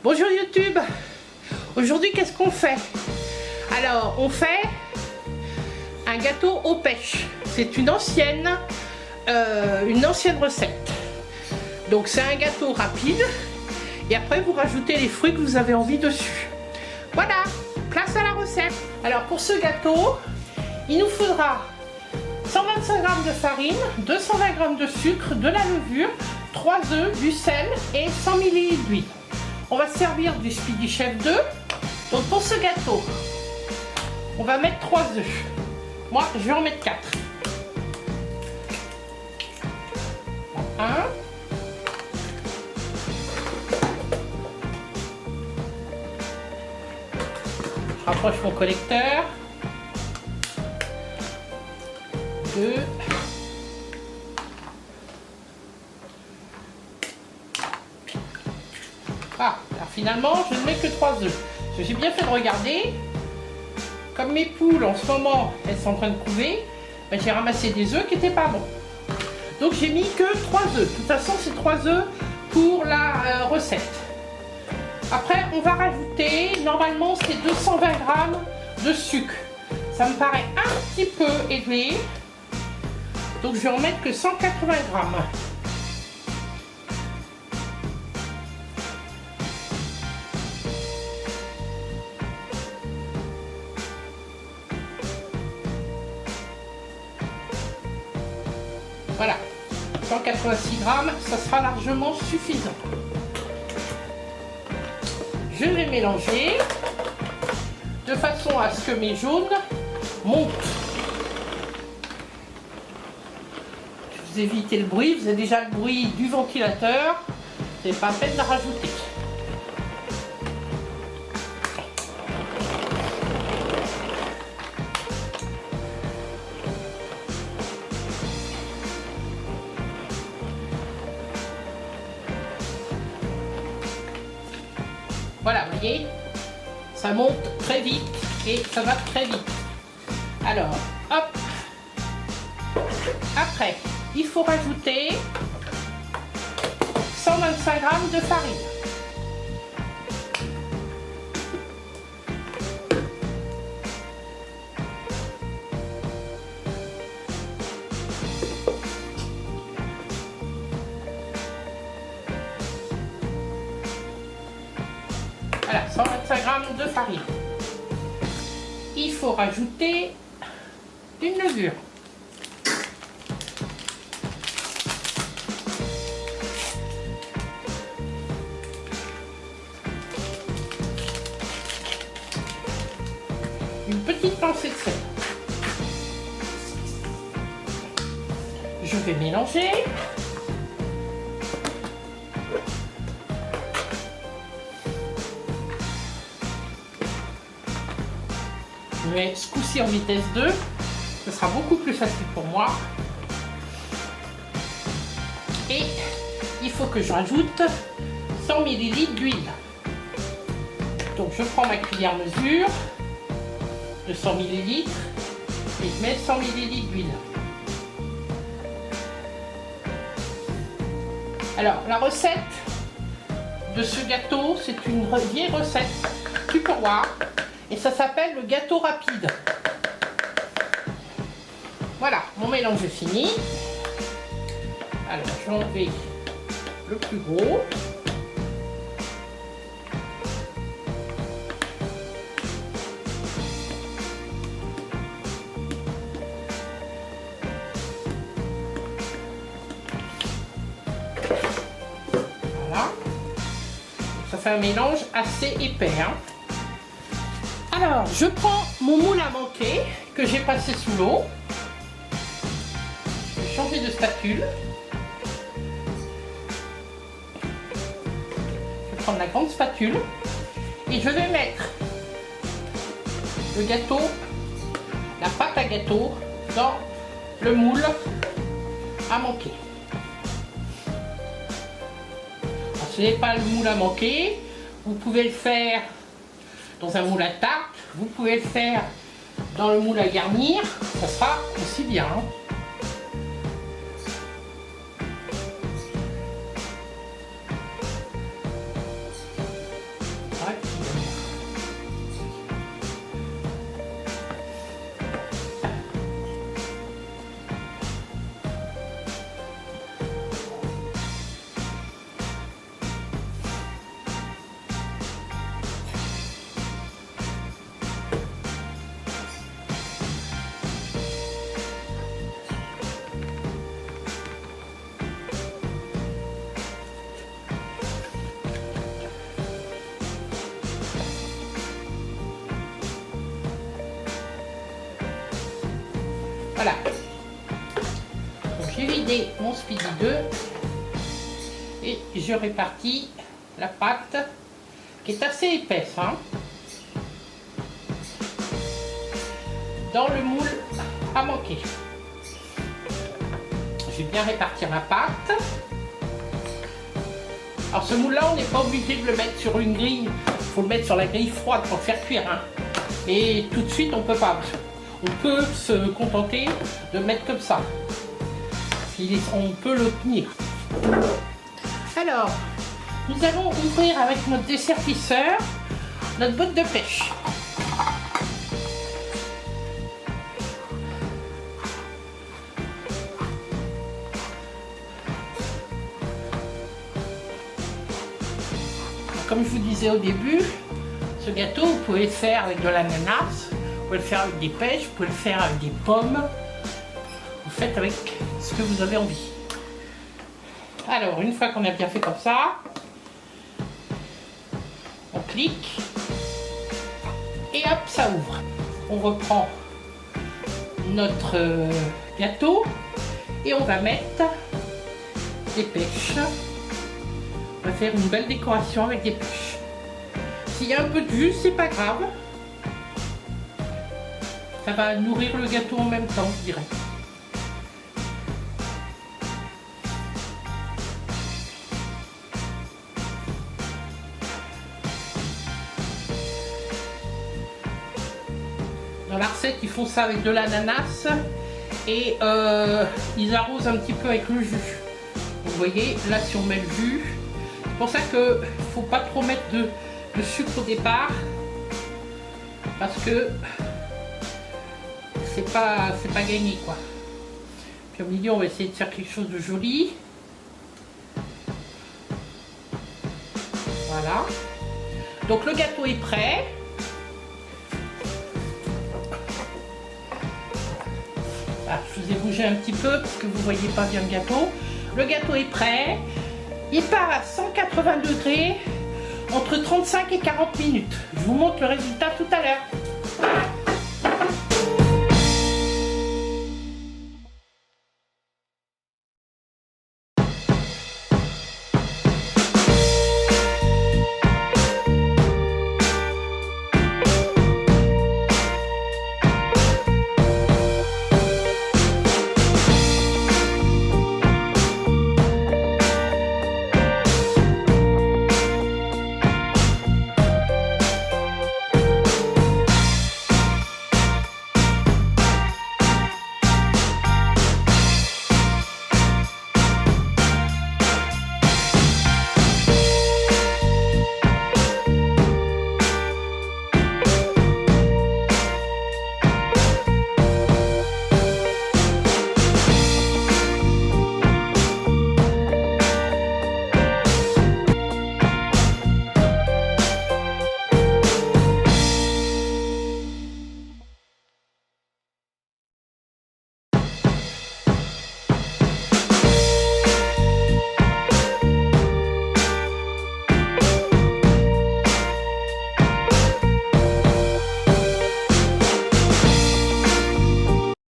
Bonjour YouTube. Aujourd'hui qu'est-ce qu'on fait? Alors on fait un gâteau aux pêches. C'est une ancienne recette. Donc c'est un gâteau rapide et après vous rajoutez les fruits que vous avez envie dessus. Voilà, place à la recette. Alors pour ce gâteau, il nous faudra 125 g de farine, 220 g de sucre, de la levure, 3 œufs, du sel et 100 ml d'huile. On va se servir du Speedy Chef 2. Donc pour ce gâteau, on va mettre 3 œufs. Moi, je vais en mettre 4. 1. Je rapproche mon collecteur. 2. Ah, alors finalement, je ne mets que 3 œufs. J'ai bien fait de regarder. Comme mes poules, en ce moment, elles sont en train de couver, ben, j'ai ramassé des œufs qui n'étaient pas bons. Donc, j'ai mis que 3 œufs. De toute façon, c'est 3 œufs pour la recette. Après, on va rajouter, normalement, c'est 220 g de sucre. Ça me paraît un petit peu élevé. Donc, je vais en mettre que 180 g. Voilà, 186 g, ça sera largement suffisant. Je vais mélanger de façon à ce que mes jaunes montent. Je vous ai évité le bruit, vous avez déjà le bruit du ventilateur, c'est pas la peine de rajouter. Voilà, vous voyez, ça monte très vite et ça va très vite. Alors, hop. Après, il faut rajouter 125 g de farine. Voilà, 125 g de farine. Il faut rajouter une levure. Une petite pincée de sel. Je vais mélanger. Je mets ce coup-ci en vitesse 2, ce sera beaucoup plus facile pour moi. Et il faut que je rajoute 100 ml d'huile. Donc je prends ma cuillère mesure de 100 ml et je mets 100 ml d'huile. Alors la recette de ce gâteau, c'est une vieille recette tupperware. Et ça s'appelle le gâteau rapide. Voilà, mon mélange est fini. Alors, je vais enlever le plus gros. Voilà. Ça fait un mélange assez épais, hein. Alors, je prends mon moule à manquer que j'ai passé sous l'eau. Je vais changer de spatule. Je vais prendre la grande spatule et je vais mettre le gâteau, la pâte à gâteau dans le moule à manquer. Alors, ce n'est pas le moule à manquer, vous pouvez le faire dans un moule à tarte, vous pouvez le faire dans le moule à garnir, ça sera aussi bien. Voilà. Donc j'ai vidé mon Speedy 2 et je répartis la pâte qui est assez épaisse, hein, dans le moule à manquer. Je vais bien répartir la pâte. Alors ce moule là, on n'est pas obligé de le mettre sur une grille, il faut le mettre sur la grille froide pour le faire cuire, hein. Et tout de suite on peut pas. On peut se contenter de mettre comme ça. On peut le tenir. Alors, nous allons ouvrir avec notre dessertisseur notre botte de pêche. Comme je vous disais au début, ce gâteau, vous pouvez le faire avec de l'ananas, vous pouvez le faire avec des pêches, vous pouvez le faire avec des pommes. Vous faites avec ce que vous avez envie. Alors, une fois qu'on a bien fait comme ça, on clique et hop, ça ouvre. On reprend notre gâteau et on va mettre des pêches. On va faire une belle décoration avec des pêches. S'il y a un peu de jus, c'est pas grave. Ça va nourrir le gâteau en même temps, je dirais. Dans la recette, ils font ça avec de l'ananas et ils arrosent un petit peu avec le jus. Vous voyez, là si on met le jus, c'est pour ça qu'il ne faut pas trop mettre de sucre au départ parce que c'est pas gagné quoi. Puis au milieu, on va essayer de faire quelque chose de joli. Voilà. Donc le gâteau est prêt. Ah, je vous ai bougé un petit peu parce que vous ne voyez pas bien le gâteau. Le gâteau est prêt. Il part à 180 degrés entre 35 et 40 minutes. Je vous montre le résultat tout à l'heure.